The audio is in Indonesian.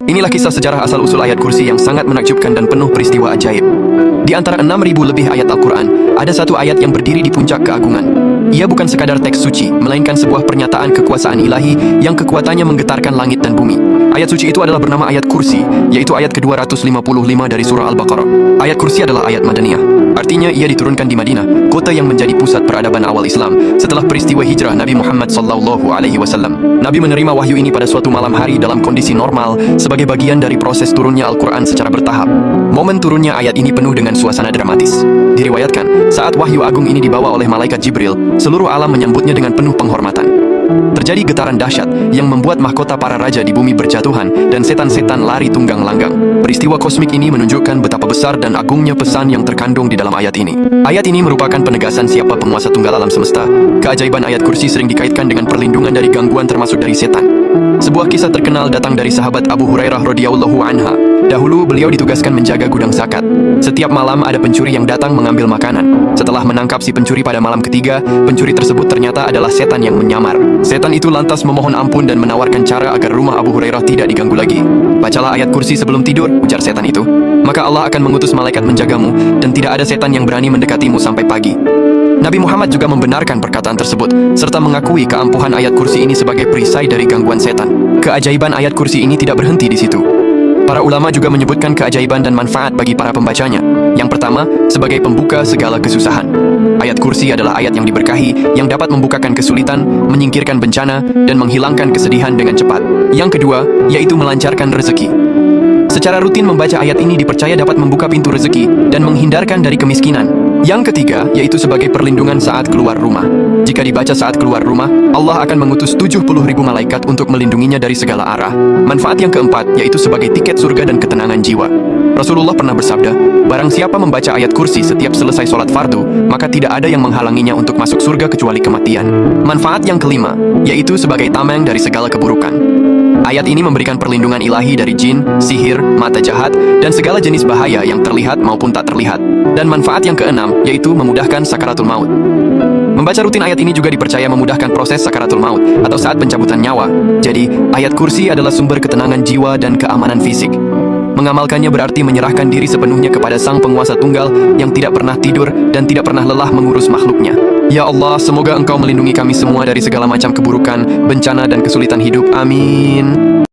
Inilah kisah sejarah asal-usul ayat kursi yang sangat menakjubkan dan penuh peristiwa ajaib. Di antara 6.000 lebih ayat Al-Quran, ada satu ayat yang berdiri di puncak keagungan. Ia bukan sekadar teks suci, melainkan sebuah pernyataan kekuasaan ilahi yang kekuatannya menggetarkan langit dan bumi. Ayat suci itu adalah bernama ayat kursi, yaitu ayat ke-255 dari surah Al-Baqarah. Ayat kursi adalah ayat Madaniyah. Artinya ia diturunkan di Madinah, kota yang menjadi pusat peradaban awal Islam setelah peristiwa hijrah Nabi Muhammad SAW. Nabi menerima wahyu ini pada suatu malam hari dalam kondisi normal sebagai bagian dari proses turunnya Al-Quran secara bertahap. Momen turunnya ayat ini penuh dengan suasana dramatis. Diriwayatkan, saat wahyu agung ini dibawa oleh malaikat Jibril, seluruh alam menyambutnya dengan penuh penghormatan. Terjadi getaran dahsyat yang membuat mahkota para raja di bumi berjatuhan dan setan-setan lari tunggang langgang. Peristiwa kosmik ini menunjukkan betapa besar dan agungnya pesan yang terkandung di dalam ayat ini. Ayat ini merupakan penegasan siapa penguasa tunggal alam semesta. Keajaiban ayat kursi sering dikaitkan dengan perlindungan dari gangguan termasuk dari setan. Sebuah kisah terkenal datang dari sahabat Abu Hurairah radhiyallahu anha. Dahulu beliau ditugaskan menjaga gudang zakat. Setiap malam ada pencuri yang datang mengambil makanan. Setelah menangkap si pencuri pada malam ketiga, pencuri tersebut ternyata adalah setan yang menyamar. Setan itu lantas memohon ampun dan menawarkan cara agar rumah Abu Hurairah tidak diganggu lagi. Bacalah ayat kursi sebelum tidur, ujar setan itu. Maka Allah akan mengutus malaikat menjagamu dan tidak ada setan yang berani mendekatimu sampai pagi. Nabi Muhammad juga membenarkan perkataan tersebut, serta mengakui keampuhan ayat kursi ini sebagai perisai dari gangguan setan. Keajaiban ayat kursi ini tidak berhenti di situ. Para ulama juga menyebutkan keajaiban dan manfaat bagi para pembacanya. Yang pertama, sebagai pembuka segala kesusahan. Ayat kursi adalah ayat yang diberkahi, yang dapat membukakan kesulitan, menyingkirkan bencana, dan menghilangkan kesedihan dengan cepat. Yang kedua, yaitu melancarkan rezeki. Secara rutin membaca ayat ini dipercaya dapat membuka pintu rezeki dan menghindarkan dari kemiskinan. Yang ketiga, yaitu sebagai perlindungan saat keluar rumah. Jika dibaca saat keluar rumah, Allah akan mengutus 70.000 malaikat untuk melindunginya dari segala arah. Manfaat yang keempat, yaitu sebagai tiket surga dan ketenangan jiwa. Rasulullah pernah bersabda, barang siapa membaca ayat kursi setiap selesai sholat fardu, maka tidak ada yang menghalanginya untuk masuk surga kecuali kematian. Manfaat yang kelima, yaitu sebagai tameng dari segala keburukan. Ayat ini memberikan perlindungan ilahi dari jin, sihir, mata jahat, dan segala jenis bahaya yang terlihat maupun tak terlihat. Dan manfaat yang keenam, yaitu memudahkan sakaratul maut. Membaca rutin ayat ini juga dipercaya memudahkan proses sakaratul maut atau saat pencabutan nyawa. Jadi, ayat kursi adalah sumber ketenangan jiwa dan keamanan fisik. Mengamalkannya berarti menyerahkan diri sepenuhnya kepada Sang Penguasa Tunggal yang tidak pernah tidur dan tidak pernah lelah mengurus makhluknya. Ya Allah, semoga Engkau melindungi kami semua dari segala macam keburukan, bencana, dan kesulitan hidup. Amin.